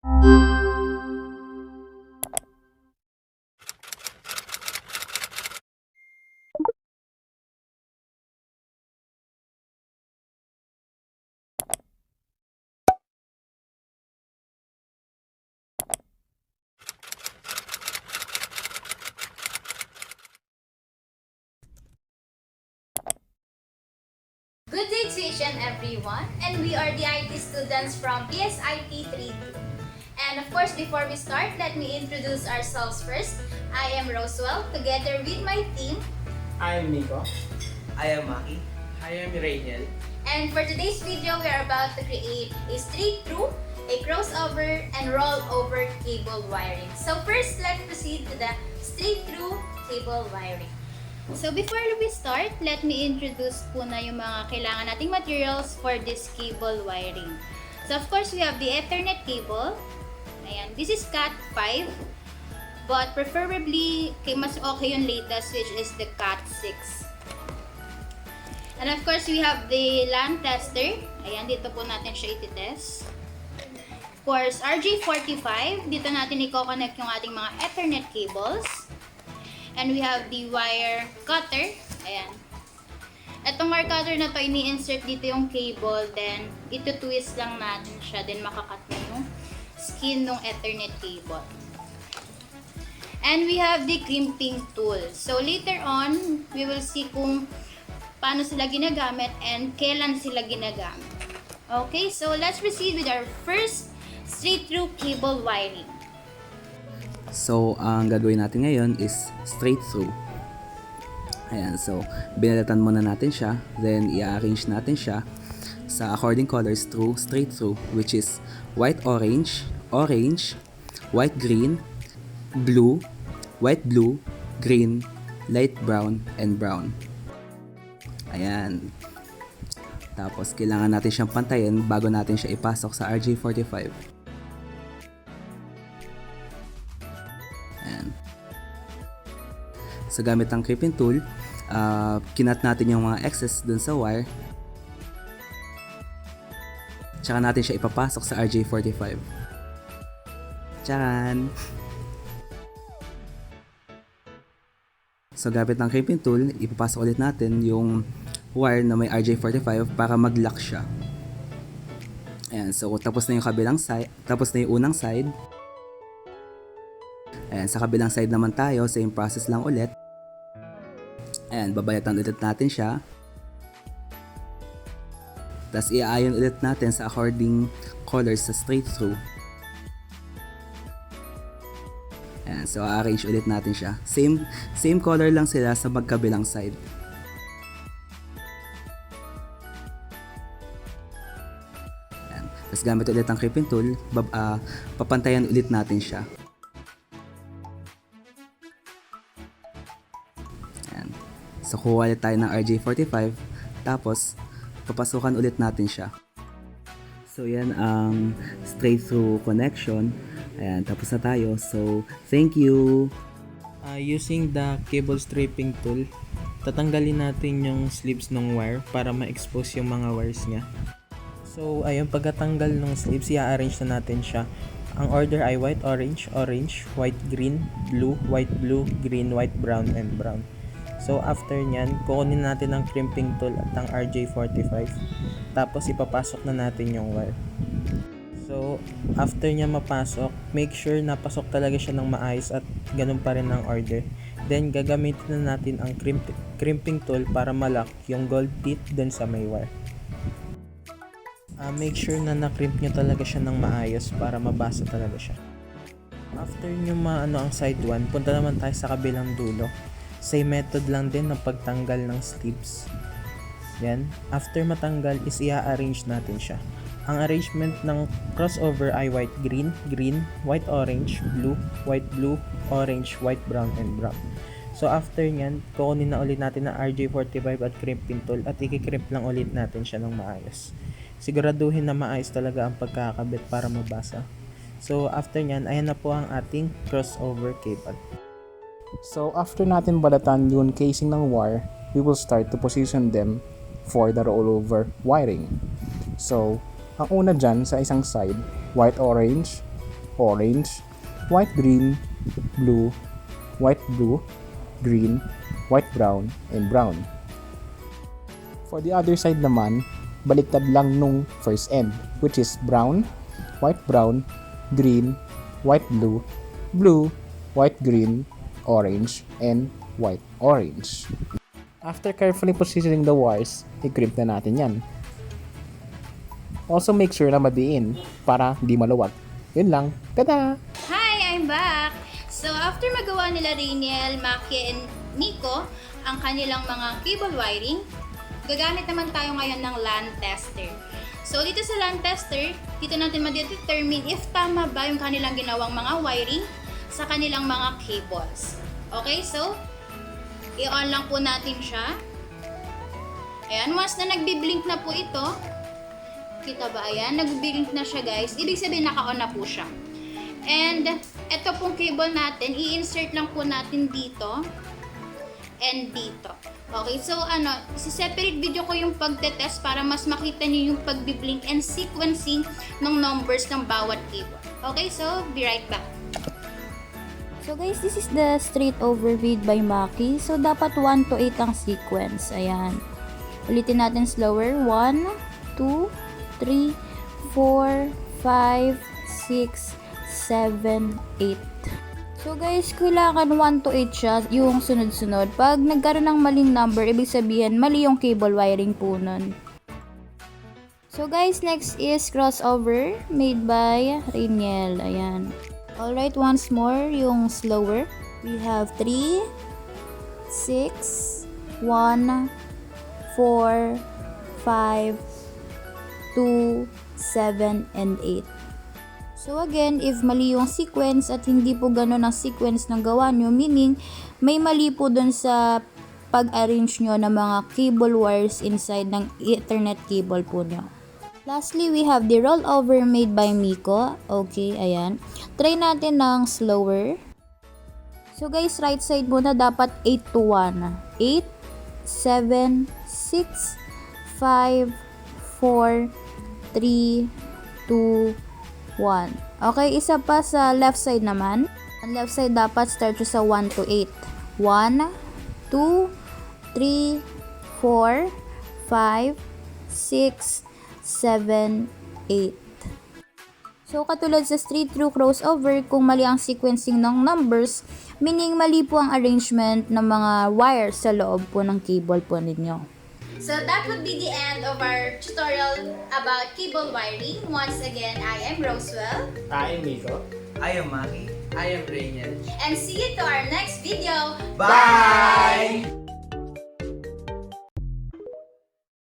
Good day to each and everyone, and we are the IT students from PSIT 32. And of course, before we start, let me introduce ourselves first. I am Roswell, together with my team. I am Nico. I am Maki. I am Rainiel. And for today's video, we are about to create a straight-through, a crossover, and rollover cable wiring. So first, let's proceed to the straight-through cable wiring. So before we start, let me introduce po na yung mga kailangan nating materials for this cable wiring. So of course, we have the Ethernet cable. Ayan, this is Cat 5. But preferably, mas okay yung latest, which is the Cat 6. And of course, we have the LAN tester. Ayan, dito po natin siya iti-test. Of course, RJ45. Dito natin i-connect yung ating mga Ethernet cables. And we have the wire cutter. Ayan. Itong wire cutter na to, ini-insert dito yung cable. Then, ito-twist lang natin siya. Then, makakat na yung skin ng Ethernet cable. And we have the crimping tool. So, later on, we will see kung paano sila ginagamit and kailan sila ginagamit. Okay, so let's proceed with our first straight-through cable wiring. So, ang gagawin natin ngayon is straight through. Ayan, so binalatan muna natin siya, then i-arrange natin siya sa according colors through straight through, which is white orange, orange, white green, blue, white blue, green, light brown, and brown. Ayan. Tapos kailangan natin siyang pantayin bago natin siya ipasok sa RJ45. So gamit ang crimping tool, kinat natin yung mga excess dun sa wire. Tsaka natin siya ipapasok sa RJ45. Tsaran! So gamit ang crimping tool, ipapasok ulit natin yung wire na may RJ45 para mag-lock siya. Ayan, so tapos na yung kabilang side, tapos na yung unang side. Ayan, sa kabilang side naman tayo, same process lang ulit. Ayan, babayatan ulit natin siya. Tapos i-iron ulit natin sa according colors sa straight through. Ayan, so arrange ulit natin siya. Same color lang sila sa magkabilang side. Ayan, tapos gamit ulit ang crimping tool, papantayan ulit natin siya. So, kuha ulit tayo ng RJ45, tapos papasukan ulit natin siya. So, yan ang straight through connection. Ayan, tapos na tayo. So, thank you! Using the cable stripping tool, tatanggalin natin yung slips ng wire para ma-expose yung mga wires niya. So, ayun, pagkatanggal ng slips, i-arrange na natin siya. Ang order ay white, orange, orange, white, green, blue, green, white, brown, and brown. So after nyan, kukunin natin ang crimping tool at ang RJ45. Tapos ipapasok na natin yung wire. So after niya mapasok, make sure na pasok talaga siya ng maayos at ganun pa rin ang order. Then gagamitin na natin ang crimping tool para malock yung gold teeth dun sa may wire. Make sure na na-crimp nyo talaga siya ng maayos para mabasa talaga siya. After nyo maano ang side 1, punta naman tayo sa kabilang dulo. Same method lang din ng pagtanggal ng slips. Yan. After matanggal is i-arrange natin siya. Ang arrangement ng crossover ay white green, green, white orange, blue, orange, white brown, and brown. So after nyan, kukunin na ulit natin ang RJ45 at crimping tool at i-crimp lang ulit natin siya ng maayos. Siguraduhin na maayos talaga ang pagkakabit para mabasa. So after nyan, ayan na po ang ating crossover cable. So after natin balatan yung casing ng wire, we will start to position them for the rollover wiring. So, ang una dyan sa isang side, white-orange, orange, white, green, blue, white, blue, green, white, brown, and brown. For the other side naman, baliktad lang nung first end, which is brown, brown, green, white, blue, blue, white, green, orange, and white, orange. After carefully positioning the wires, i-crimp na natin yan. Also make sure na madiin para di maluwag. Yun lang. Tada! Hi! I'm back! So, after magawa nila Rainiel, Maki, and Nico ang kanilang mga cable wiring, gagamit naman tayo ngayon ng LAN tester. So, dito sa LAN tester, dito natin ma-determine if tama ba yung kanilang ginawang mga wiring sa kanilang mga cables. Okay, so, i-on lang po natin siya. Ayan, once na nagbi-blink na po ito, kita ba? Ayan, nag-blink na siya guys. Ibig sabihin naka-on na po siya. And, ito pong cable natin, i-insert lang po natin dito and dito. Okay, so si-separate video ko yung pagtetest para mas makita niyo yung pagbi-blink and sequencing ng numbers ng bawat cable. Okay, so be right back. So guys, this is the straight over read by Maki. So dapat 1 to 8 ang sequence. Ayan. Ulitin natin slower. 1, 2, 3, 4, 5, 6, 7, 8. So guys, kailangan 1 to 8 siya, yung sunod-sunod. Pag nagkaroon ng maling number, ibig sabihin, mali yung cable wiring po nun. So guys, next is crossover made by Rainiel. Ayan. Alright, once more, yung slower. We have 3, 6, 1, 4, 5, 2, 7, and 8. So again, if mali yung sequence at hindi po ganun ang sequence ng gawa nyo, meaning may mali po dun sa pag-arrange nyo ng mga cable wires inside ng Ethernet cable po nyo. Lastly, we have the rollover made by Miko. Okay, ayan. Try natin ng slower. So guys, right side muna dapat 8 to 1. 8, 7, 6, 5, 4, 3, 2, 1. Okay, isa pa sa left side naman. Ang left side dapat start sa 1 to 8. 1, 2, 3, 4, 5, 6, 7, 8. So, katulad sa straight through crossover, kung mali ang sequencing ng numbers, meaning mali po ang arrangement ng mga wires sa loob po ng cable po ninyo. So that would be the end of our tutorial about cable wiring. Once again, I am Roswell. I am Miko. I am Maki. I am Rainiel. And see you to our next video. Bye!